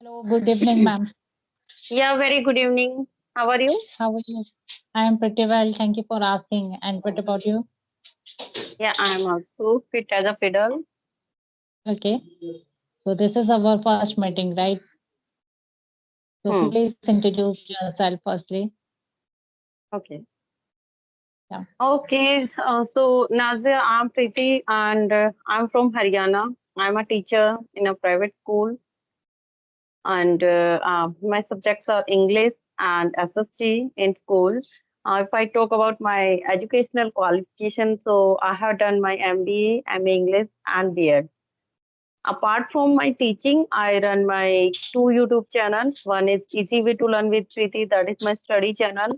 Hello, good evening, ma'am. Yeah, very good evening. How are you? How are you? I am pretty well. Thank you for asking. And what about you? Yeah, I'm also fit as a fiddle. Okay. So this is our first meeting, right? So Hmm. please introduce yourself firstly. Okay. Yeah. So Nazia, I'm Preeti and I'm from Haryana. I'm a teacher in a private school and my subjects are English and SST in school. If I talk about my educational qualification, so I have done my MBA, MA English and B.Ed. Apart from my teaching, I run my two YouTube channels. One is Easy Way to Learn with Preeti, that is my study channel,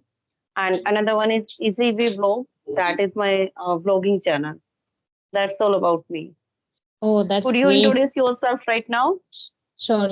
and another one is Easy Way Vlog, that is my vlogging channel. That's all about me. Oh, that's Could you great. introduce yourself right now? Sure.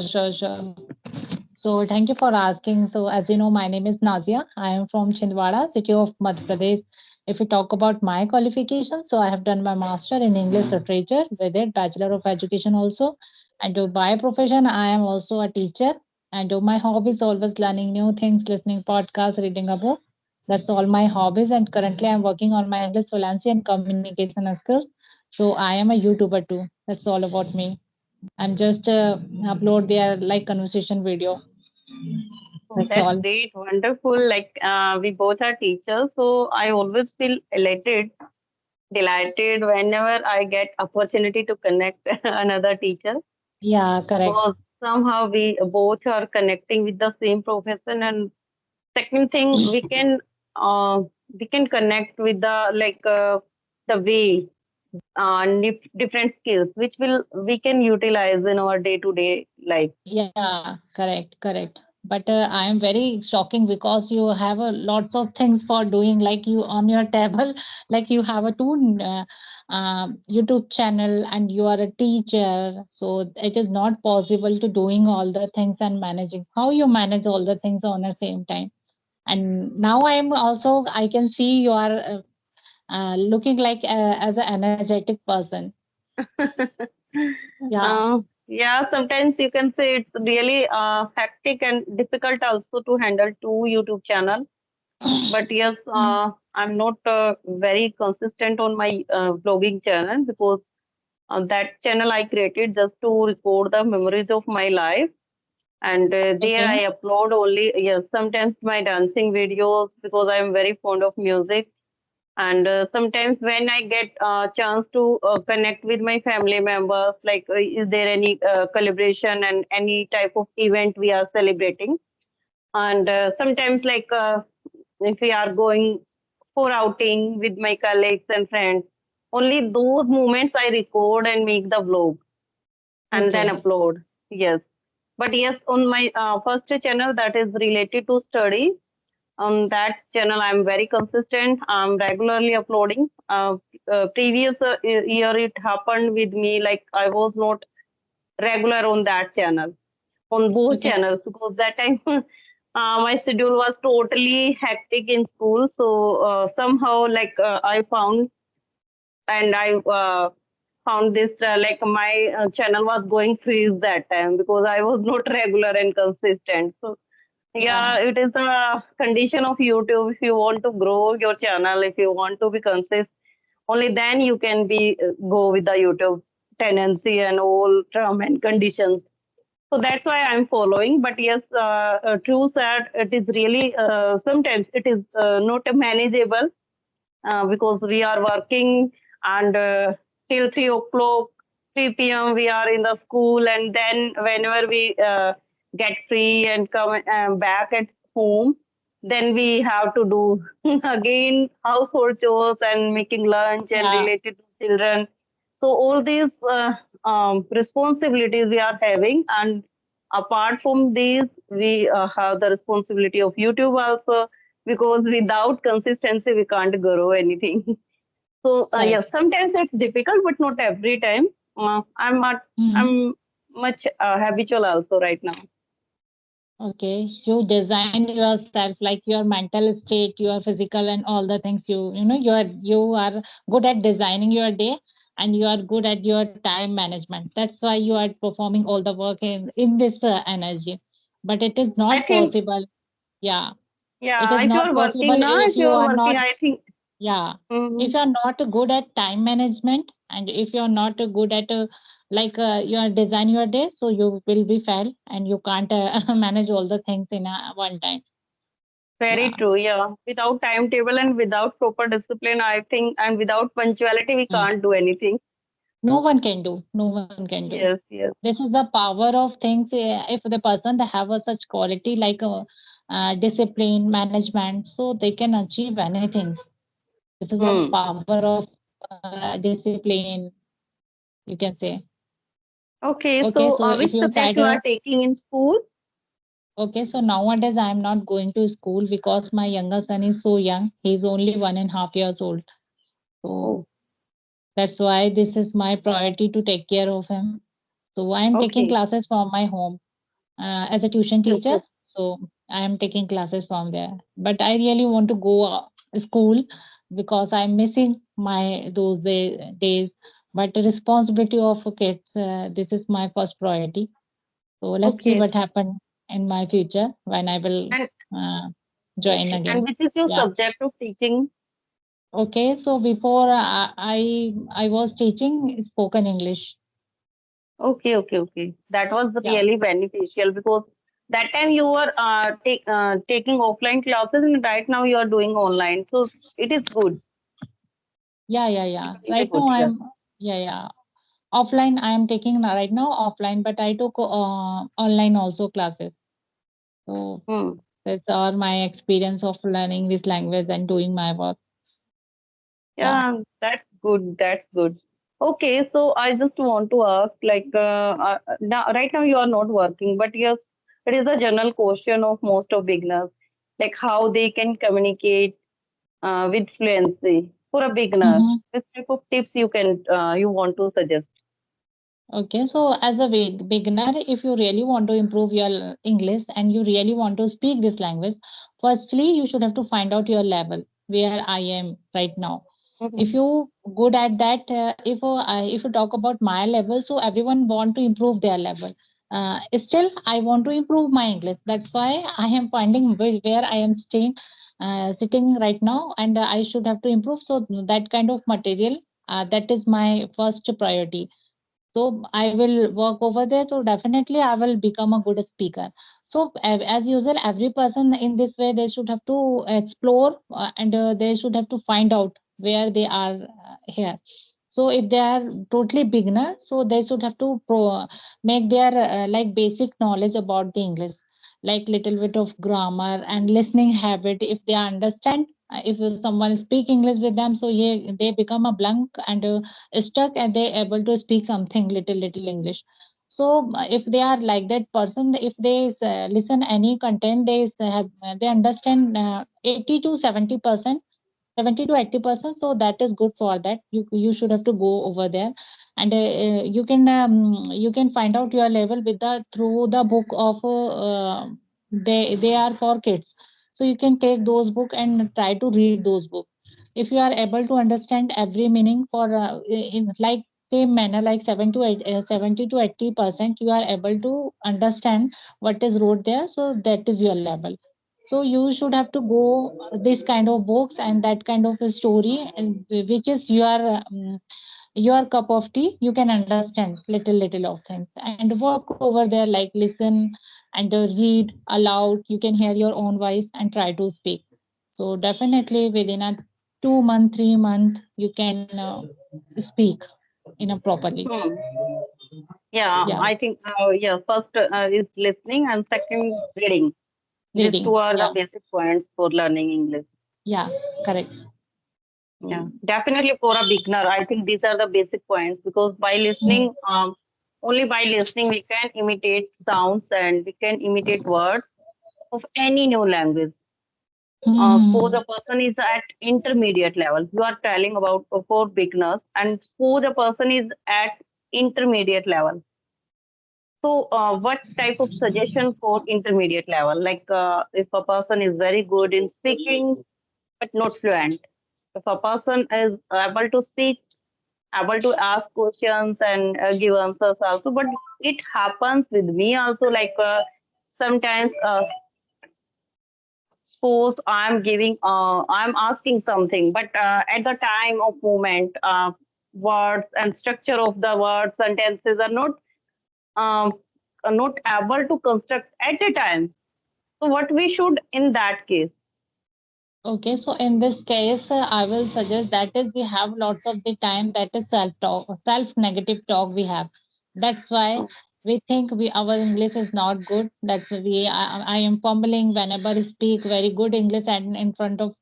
So thank you for asking. So as you know, my name is Nazia. I am from Chhindwara, city of Madhya Pradesh. If we talk about my qualifications, so I have done my master in English literature with it, Bachelor of Education also. And by profession, I am also a teacher. And my hobby is always learning new things, listening podcasts, reading a book. That's all my hobbies. And currently, I'm working on my English fluency and communication skills. So I am a YouTuber too. That's all about me. I'm just upload their like conversation video. Oh, That's that's all. great, wonderful. Like we both are teachers, so I always feel elated, delighted whenever I get opportunity to connect another teacher Yeah, correct. because somehow we both are connecting with the same profession. And second thing, uh, we can connect with the way different skills which will we can utilize in our day to day life. Yeah, correct. But I am very shocking because you have a lots of things for doing, like you on your table, like you have a YouTube channel and you are a teacher. So it is not possible to doing all the things and managing. How you manage all the things on the same time? And now I am also I can see you are looking like as an energetic person. Yeah. Yeah, sometimes you can say it's really hectic and difficult also to handle two YouTube channel. But yes, I'm not very consistent on my vlogging channel because that channel I created just to record the memories of my life. And there Okay. I upload only, yes, sometimes my dancing videos because I'm very fond of music. And sometimes when I get a chance to connect with my family members, like is there any collaboration and any type of event we are celebrating? And sometimes if we are going for outing with my colleagues and friends, only those moments I record and make the vlog and then Okay. upload. Yes. But yes, on my first channel that is related to study, on that channel I'm very consistent. I'm regularly uploading. Previous year it happened with me like I was not regular on that channel, on both Okay. channels because that time my schedule was totally hectic in school. So somehow I found and I found this like my channel was going freeze that time because I was not regular and consistent. So Yeah. yeah, it is a condition of YouTube. If you want to grow your channel, if you want to be consistent, only then you can be go with the YouTube tendency and all term and conditions. So that's why I'm following. But yes, true sad. It is really sometimes it is not manageable because we are working and till 3 o'clock, 3 p.m. we are in the school, and then whenever we get free and come back at home, then we have to do again household chores and making lunch and Yeah. related to children. So all these responsibilities we are having, and apart from these, we have the responsibility of YouTube also because without consistency we can't grow anything. So Correct. yes, sometimes it's difficult, but not every time. I'm not. Mhm. I'm much habitual also right now. Okay. You designed yourself like your mental state, your physical and all the things you know you are good at designing your day. and you are good at your time management. That's why you are performing all the work in this energy. But it is I not think, possible. Yeah, it yeah, is if you not are possible working now, if if you you are are working, not. I think, Yeah, hmm, if you are not good at time management, and if you are not good at you are design your day, so you will be fail and you can't manage all the things in one time. very Yeah. true. Yeah, without timetable and without proper discipline, I think, and without punctuality, we Mm. can't do anything. No one can do. No one can do. Yes, yes. This is the power of things. If the person they have a such quality like discipline, management, so they can achieve anything. This is the Hmm. power of discipline, you can say. Okay, Okay, so so if which you subject said, you are taking in school? okay, so nowadays I am not going to school because my younger son is so young. He's only 1.5 years old. So Oh, that's why this is my priority to take care of him. So I am taking okay, classes from my home as a tuition okay, teacher. okay, So I am taking classes from there. But I really want to go school because I'm missing my days. But the responsibility of kids, this is my first priority. So let's see okay. what happen in my future when I will And uh, join okay, and again. which is your Yeah. subject of teaching? Okay. So before I was teaching spoken English. Okay, okay, okay. That was Yeah. really beneficial because that time you were taking offline classes, and right now you are doing online. So it is good. Yeah. Yeah. It Yeah. is really Right good. now Yeah. I'm. Yeah. Yeah. Offline I am taking right now offline, but I took online also classes. So Hmm. that's all my experience of learning this language and doing my work. Yeah. Yeah, that's good. That's good. Okay, so I just want to ask, like, now, right now you are not working, but yes, it is a general question of most of beginners, like how they can communicate with fluency for a beginner. Mm-hmm. Which type of tips you want to suggest? Okay, so as a beginner, if you really want to improve your English and you really want to speak this language, firstly, you should have to find out your level where I am right now. Mhm. If you good at that, if you talk about my level, so everyone want to improve their level. Still, I want to improve my English. That's why I am finding where I am staying, sitting right now, and I should have to improve. So that kind of material, that is my first priority, so I will work over there, so definitely I will become a good speaker. So as usual, every person in this way they should have to explore, and they should have to find out where they are here. So if they are totally beginner, so they should have to make their like basic knowledge about the English, like little bit of grammar and listening habit. If they understand, if someone speak English with them, so they become a blank and stuck, and they able to speak something little English. So if they are like that person, if they listen any content, they understand 80 to 70%, 70 to 80%, so that is good. For that, you should have to go over there, and you can find out your level with the through the book of they are for kids. So you can take those book and try to read those books. If you are able to understand every meaning for in like same manner, like 70 to 80% you are able to understand what is wrote there, so that is your level. So you should have to go this kind of books and that kind of a story, and which is your cup of tea. You can understand little of things and work over there, like listen and read aloud. You can hear your own voice and try to speak. So definitely within a 2 month, 3 month, you can speak in a properly. Hmm. Yeah, Yeah, I think yeah. First is listening, and second reading. These two reading. are the Yeah, basic points for learning English. yeah, correct. Yeah, definitely for a beginner, I think these are the basic points because by Mm. listening, only by listening, we can imitate sounds and we can imitate words of any new language. Suppose Hmm. a person is at intermediate level, you are telling about for beginners, and suppose a person is at intermediate level. So, what type of suggestion for intermediate level? Like, if a person is very good in speaking but not fluent, if a person is able to speak able to ask questions and give answers also. But it happens with me also, like sometimes suppose I'm asking something, but at the time of moment, words and structure of the words sentences um, are not able to construct at a time. So what we should in that case? Okay, so in this case, I will suggest that is we have lots of the time that is self talk, self negative talk we have. That's why we think we our English is not good. That's I am fumbling whenever I speak very good English and in front of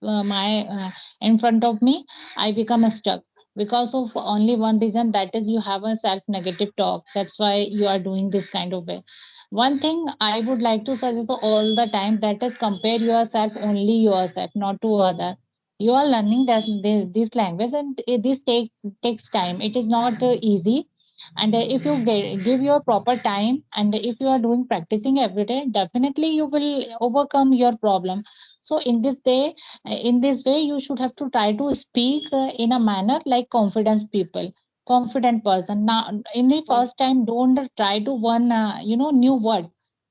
in front of me, I become stuck because of only one reason, that is you have a self negative talk. That's why you are doing this kind of way. One thing I would like to suggest all the time, that is compare yourself only yourself, not to other. You are learning this language, and this takes time. It is not easy, and if you give your proper time, and if you are doing practicing every day, definitely you will overcome your problem. So in this way, you should have to try to speak in a manner like confident person. Now in the first time, don't try to one new word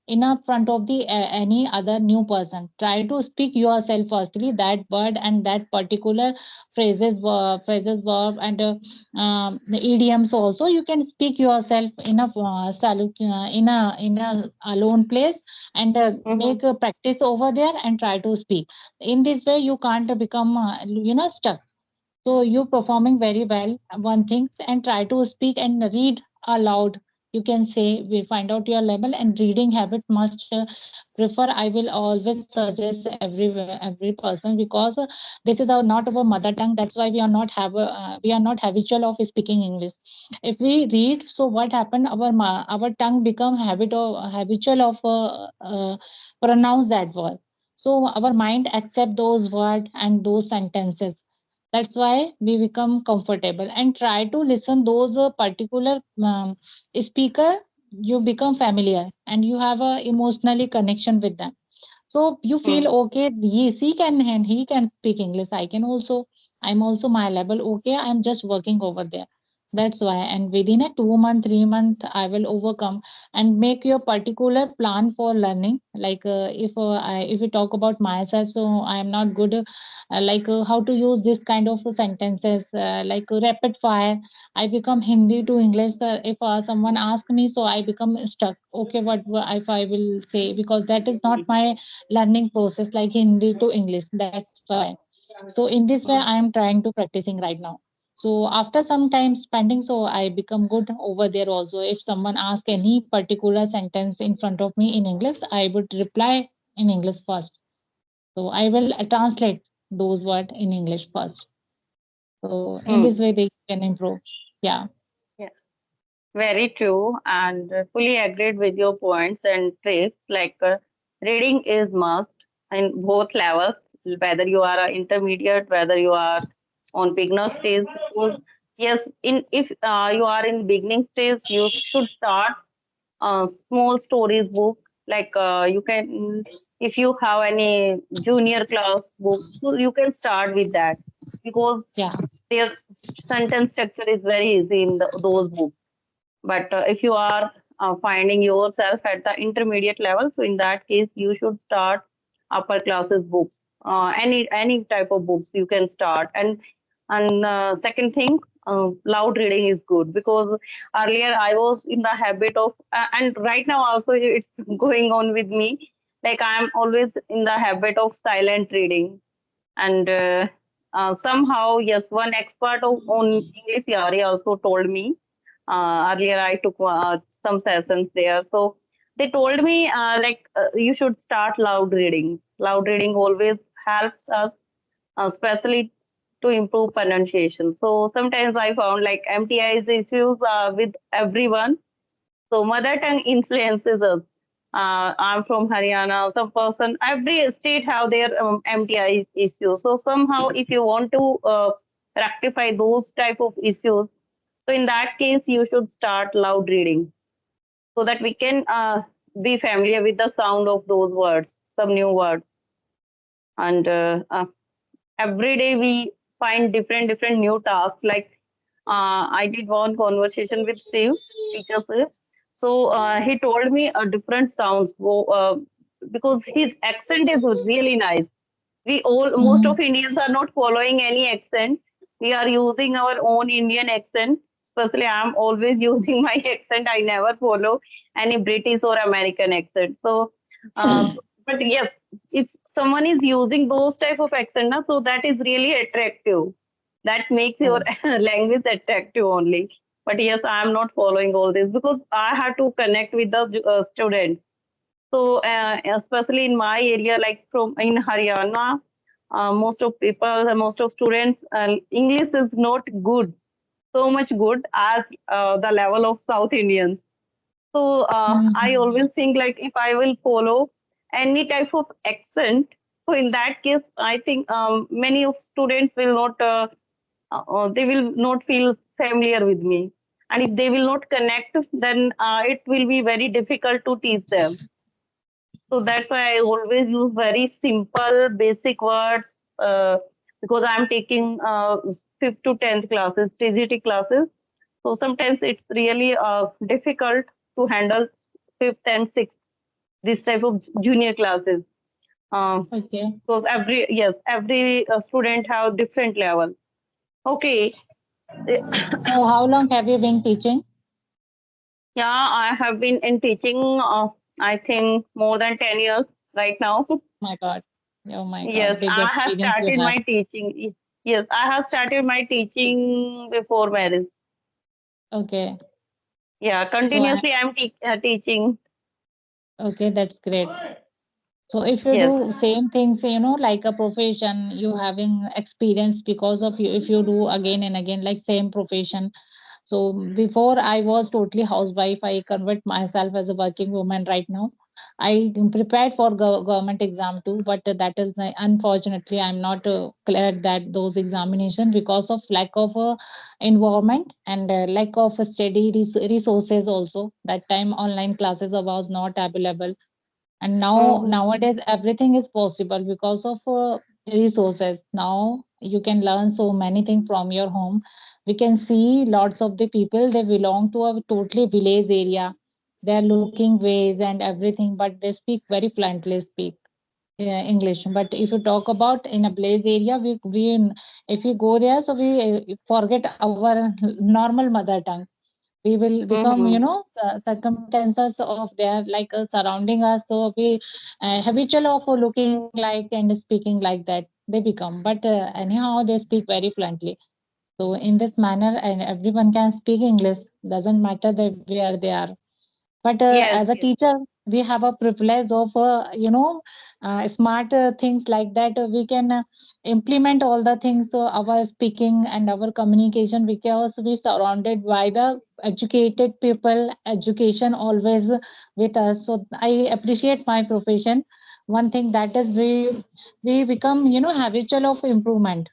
in a front of the any other new person. Try to speak yourself firstly, that word and that particular phrases verb, and the idioms also you can speak yourself in a in a alone place, and Mm-hmm. make a practice over there and try to speak. In this way you can't become stuck. So you performing very well one things, and try to speak and read aloud. You can say we find out your level, and reading habit must prefer. I will always suggest every person, because this is our not our mother tongue. That's why we are not habitual of speaking English. If we read, so what happened? Our tongue become habitual of pronounce that word. So our mind accept those words and those sentences. That's why we become comfortable and try to listen those particular speaker. You become familiar and you have a emotionally connection with them. So you feel okay, he can, and he can speak English, I can also. I'm also my level okay, I'm just working over there. That's why, and within a 2 month 3 month I will overcome. And make your particular plan for learning. Like if we talk about myself, so I am not good how to use this kind of sentences, rapid fire. I become Hindi to English. If someone asks me, so I become stuck. Okay, if I will say, because that is not my learning process like Hindi to English. That's why. So in this way, I am trying to practicing right now. So after some time spending, so I become good over there also. If someone asks any particular sentence in front of me in English, I would reply in English first. So I will translate those words in English first. So in this Mm-hmm. way, they can improve. Yeah. Very true, and fully agreed with your points and tricks. Like reading is must in both levels, whether you are a intermediate, whether you are on beginner stage. Because yes, in if you are in beginning stage, you should start small stories book. Like you can, if you have any junior class book, so you can start with that because Yeah. their sentence structure is very easy in those books. But if you are finding yourself at the intermediate level, so in that case, you should start upper classes books. Any type of books you can start. And second thing, loud reading is good because earlier I was in the habit of, and right now also it's going on with me. Like I'm always in the habit of silent reading, and somehow yes, one expert on English area also told me earlier I took some sessions there. So they told me you should start loud reading. Loud reading always helps us, especially to improve pronunciation. So sometimes I found like MTI's issues with everyone, so mother tongue influences us. I'm from Haryana. Some person, every state have their MTI issues. So somehow, if you want to rectify those type of issues, so in that case, you should start loud reading so that we can be familiar with the sound of those words, some new words. And every day we find different new tasks. Like I did one conversation with Steve, teacher Steve. So he told me a different sounds because his accent is really nice. We all, most Mm-hmm. of Indians are not following any accent. We are using our own Indian accent. Especially, I'm always using my accent. I never follow any British or American accent. So, uh, but yes, if someone is using those type of accent, na, so that is really attractive. That makes your Correct. language attractive only. But yes, I am not following all this because I have to connect with the students. So, especially in my area, like from in Haryana, most of people, most of students, English is not good, so much good as the level of South Indians. So, I Mm-hmm. always think like if I will follow any type of accent, so in that case, I think many of students will not, they will not feel familiar with me. And if they will not connect, then it will be very difficult to teach them. So that's why I always use very simple, basic words because I'm taking fifth to tenth classes, TGT classes. So sometimes it's really difficult to handle fifth and sixth, this type of junior classes. Okay. Because every student have different level. Okay, So how long have you been teaching? yeah, I have been in teaching. I think more than 10 years right now. My God. Oh my God. Yes, Big I have experience you started have. my teaching. Yes, I have started my teaching before marriage. Okay. Yeah, So I, continuously I'm teaching. okay, that's great. So if you Yes. do same things, like a profession, you having experience because of you, if you do again and again, like same profession. So before I was totally housewife, I convert myself as a working woman right now. I prepared for government exam too, but that is unfortunately I'm not cleared that those examination because of lack of environment and lack of study resources also. That time online classes was not available, and now Mm-hmm. nowadays everything is possible because of resources. Now you can learn so many things from your home. We can see lots of the people, they belong to a totally village area. They are looking ways and everything, but they speak very fluently speak English. But if you talk about in a village area, we if we go there, so we forget our normal mother tongue. We will become Mm-hmm. circumstances of their like surrounding us, so we habitual of looking like and speaking like that they become, but anyhow they speak very fluently. So in this manner, and everyone can speak English, doesn't matter where they are. But Yes, as a yes. teacher, we have a privilege of smart things like that. We can implement all the things, so our speaking and our communication, because we surrounded by the educated people, education always with us. So I appreciate my profession. One thing that is we become habitual of improvement,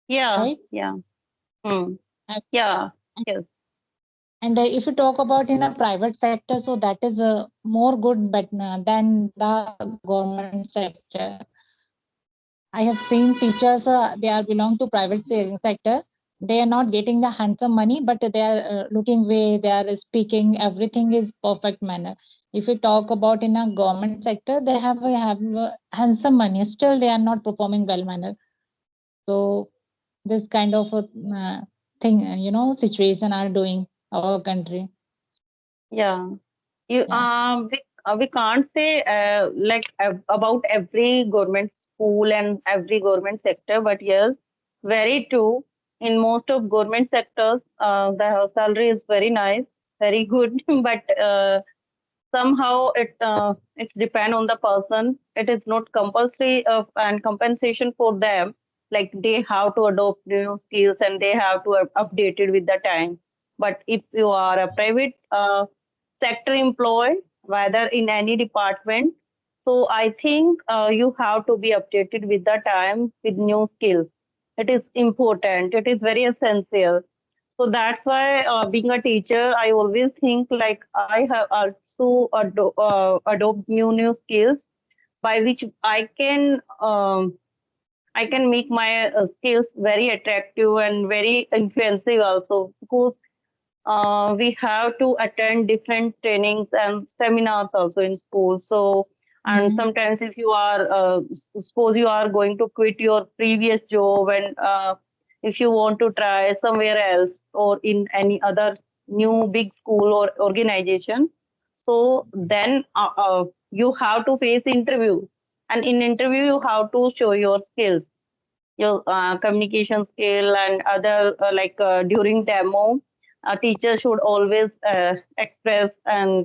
Yeah, right? yeah. Hmm. And Yeah. Yes. if you talk about in a private sector, so that is more good, but than the government sector. I have seen teachers, they are belong to private sector. They are not getting the handsome money, but they are looking way, they are speaking, everything is perfect manner. If you talk about in a government sector, they have handsome money, still they are not performing well manner. So this kind of thing, situation are doing our country. Yeah. You Yeah. we can't say like about every government school and every government sector, but yes, very true. In most of government sectors, the salary is very nice, very good, but somehow it's depend on the person. It is not compulsory and compensation for them. Like they have to adopt new skills and they have to update it with the time. But if you are a private sector employee, whether in any department, so I think you have to be updated with the time with new skills. It is important. It is very essential. So that's why, being a teacher, I always think like I have also adopt new skills by which I can I can make my skills very attractive and very influential also, because we have to attend different trainings and seminars also in school. So, and Mm-hmm. sometimes if you are, suppose you are going to quit your previous job, and if you want to try somewhere else or in any other new big school or organization, so then you have to face interview, and in interview you have to show your skills, your communication skill and other, during demo, a teacher should always express and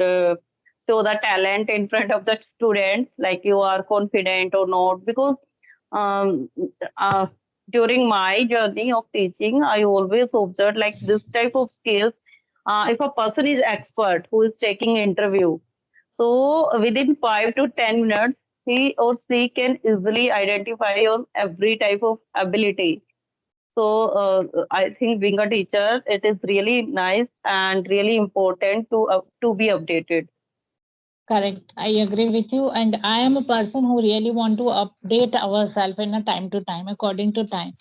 show the talent in front of the students, like you are confident or not. Because um, uh, during my journey of teaching, I always observed like this type of skills. If a person is expert who is taking interview, so within 5 to 10 minutes, he or she can easily identify your every type of ability. So I think being a teacher, it is really nice and really important to be updated. Correct. I agree with you. And I am a person who really want to update ourselves in a time to time, according to time.